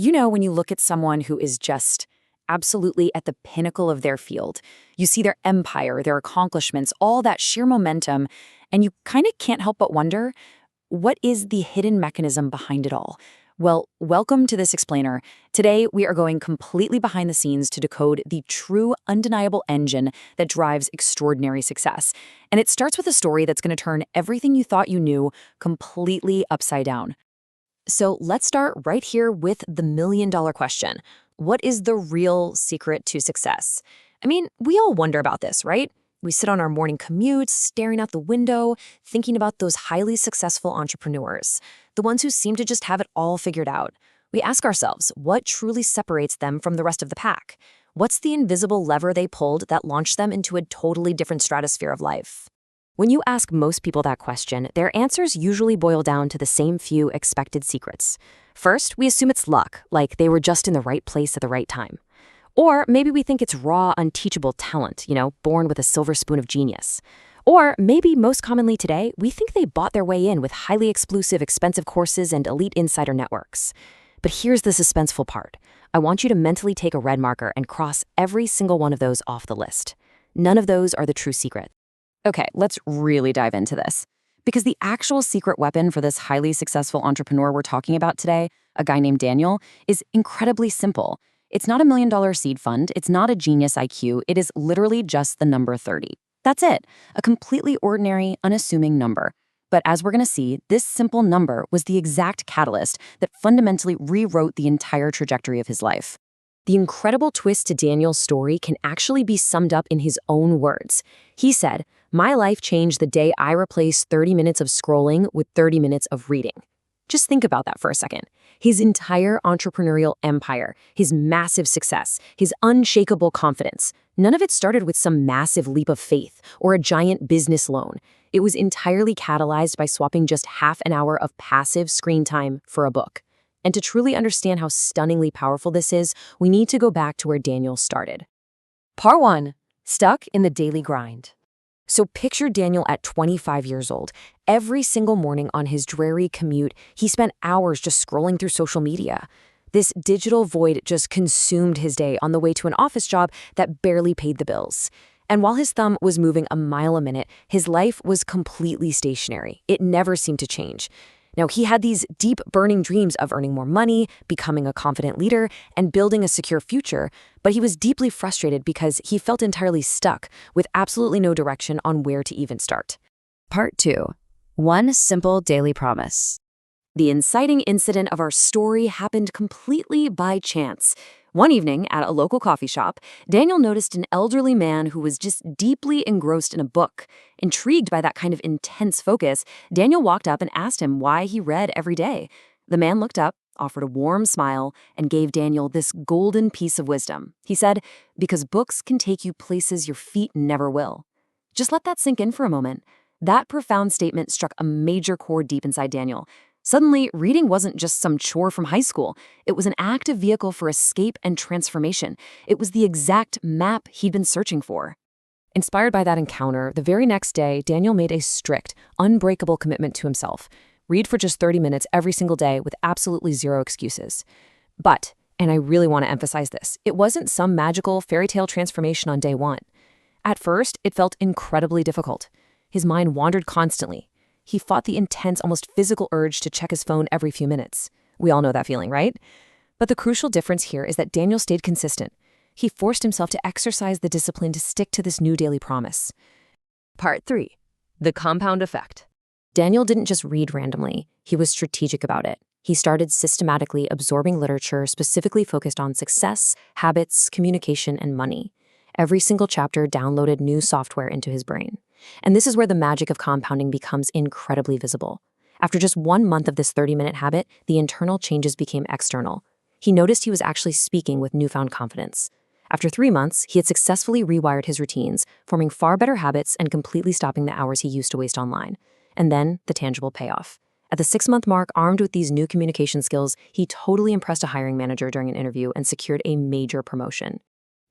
You know, when you look at someone who is just absolutely at the pinnacle of their field, you see their empire, their accomplishments, all that sheer momentum, and you kind of can't help but wonder, what is the hidden mechanism behind it all? Well, welcome to this explainer. Today, we are going completely behind the scenes to decode the true, undeniable engine that drives extraordinary success. And it starts with a story that's going to turn everything you thought you knew completely upside down. So let's start right here with the million-dollar question. What is the real secret to success? I mean, we all wonder about this, right? We sit on our morning commutes, staring out the window, thinking about those highly successful entrepreneurs, the ones who seem to just have it all figured out. We ask ourselves, what truly separates them from the rest of the pack? What's the invisible lever they pulled that launched them into a totally different stratosphere of life? When you ask most people that question, their answers usually boil down to the same few expected secrets. First, we assume it's luck, like they were just in the right place at the right time. Or maybe we think it's raw, unteachable talent, born with a silver spoon of genius. Or maybe most commonly today, we think they bought their way in with highly exclusive, expensive courses and elite insider networks. But here's the suspenseful part. I want you to mentally take a red marker and cross every single one of those off the list. None of those are the true secret. Okay, let's really dive into this. Because the actual secret weapon for this highly successful entrepreneur we're talking about today, a guy named Daniel, is incredibly simple. It's not $1 million seed fund, it's not a genius IQ, it is literally just the number 30. That's it, a completely ordinary, unassuming number. But as we're gonna see, this simple number was the exact catalyst that fundamentally rewrote the entire trajectory of his life. The incredible twist to Daniel's story can actually be summed up in his own words. He said, "My life changed the day I replaced 30 minutes of scrolling with 30 minutes of reading." Just think about that for a second. His entire entrepreneurial empire, his massive success, his unshakable confidence, none of it started with some massive leap of faith or a giant business loan. It was entirely catalyzed by swapping just half an hour of passive screen time for a book. And to truly understand how stunningly powerful this is, we need to go back to where Daniel started. Part 1. Stuck in the daily grind. So picture Daniel at 25 years old. Every single morning on his dreary commute, he spent hours just scrolling through social media. This digital void just consumed his day on the way to an office job that barely paid the bills. And while his thumb was moving a mile a minute, his life was completely stationary. It never seemed to change. Now, he had these deep, burning dreams of earning more money, becoming a confident leader, and building a secure future, but he was deeply frustrated because he felt entirely stuck, with absolutely no direction on where to even start. Part 2. One simple daily promise. The inciting incident of our story happened completely by chance. One evening, at a local coffee shop, Daniel noticed an elderly man who was just deeply engrossed in a book. Intrigued by that kind of intense focus, Daniel walked up and asked him why he read every day. The man looked up, offered a warm smile, and gave Daniel this golden piece of wisdom. He said, "Because books can take you places your feet never will." Just let that sink in for a moment. That profound statement struck a major chord deep inside Daniel. Suddenly, reading wasn't just some chore from high school. It was an active vehicle for escape and transformation. It was the exact map he'd been searching for. Inspired by that encounter, the very next day, Daniel made a strict, unbreakable commitment to himself. Read for just 30 minutes every single day with absolutely zero excuses. But, and I really want to emphasize this, it wasn't some magical fairy tale transformation on day one. At first, it felt incredibly difficult. His mind wandered constantly. He fought the intense, almost physical urge to check his phone every few minutes. We all know that feeling, right? But the crucial difference here is that Daniel stayed consistent. He forced himself to exercise the discipline to stick to this new daily promise. Part 3. The compound effect. Daniel didn't just read randomly. He was strategic about it. He started systematically absorbing literature specifically focused on success, habits, communication, and money. Every single chapter downloaded new software into his brain. And this is where the magic of compounding becomes incredibly visible. After just 1 month of this 30-minute habit, the internal changes became external. He noticed he was actually speaking with newfound confidence. After 3 months, he had successfully rewired his routines, forming far better habits and completely stopping the hours he used to waste online. And then, the tangible payoff. At the 6-month mark, armed with these new communication skills, he totally impressed a hiring manager during an interview and secured a major promotion.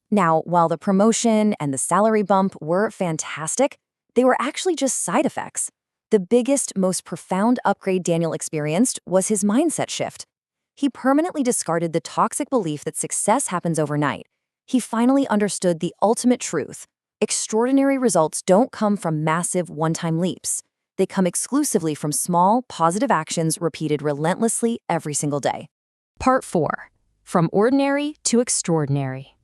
Now, while the promotion and the salary bump were fantastic, they were actually just side effects. The biggest, most profound upgrade Daniel experienced was his mindset shift. He permanently discarded the toxic belief that success happens overnight. He finally understood the ultimate truth. Extraordinary results don't come from massive one-time leaps. They come exclusively from small, positive actions repeated relentlessly every single day. Part 4. From ordinary to extraordinary.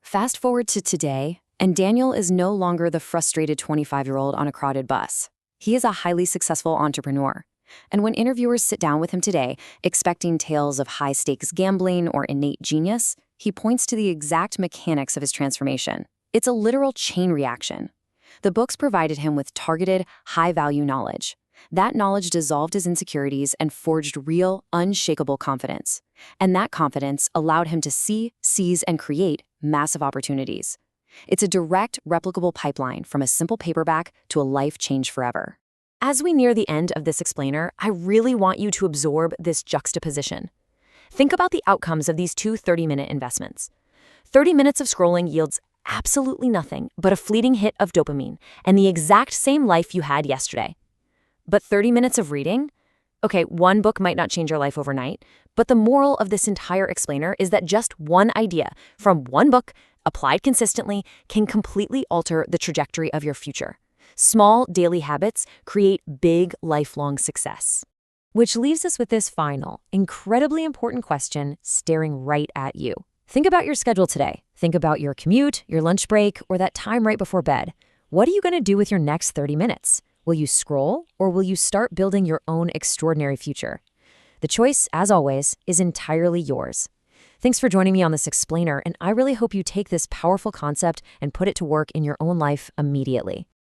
Fast forward to today, and Daniel is no longer the frustrated 25-year-old on a crowded bus. He is a highly successful entrepreneur. And when interviewers sit down with him today, expecting tales of high-stakes gambling or innate genius, he points to the exact mechanics of his transformation. It's a literal chain reaction. The books provided him with targeted, high-value knowledge. That knowledge dissolved his insecurities and forged real, unshakable confidence. And that confidence allowed him to see, seize, and create massive opportunities. It's a direct, replicable pipeline from a simple paperback to a life changed forever. As we near the end of this explainer, I really want you to absorb this juxtaposition. Think about the outcomes of these two 30-minute investments. 30 minutes of scrolling yields absolutely nothing but a fleeting hit of dopamine and the exact same life you had yesterday. But 30 minutes of reading? Okay, one book might not change your life overnight, but the moral of this entire explainer is that just one idea from one book, applied consistently, can completely alter the trajectory of your future. Small daily habits create big lifelong success. Which leaves us with this final, incredibly important question staring right at you. Think about your schedule today. Think about your commute, your lunch break, or that time right before bed. What are you going to do with your next 30 minutes? Will you scroll, or will you start building your own extraordinary future? The choice, as always, is entirely yours. Thanks for joining me on this explainer, and I really hope you take this powerful concept and put it to work in your own life immediately.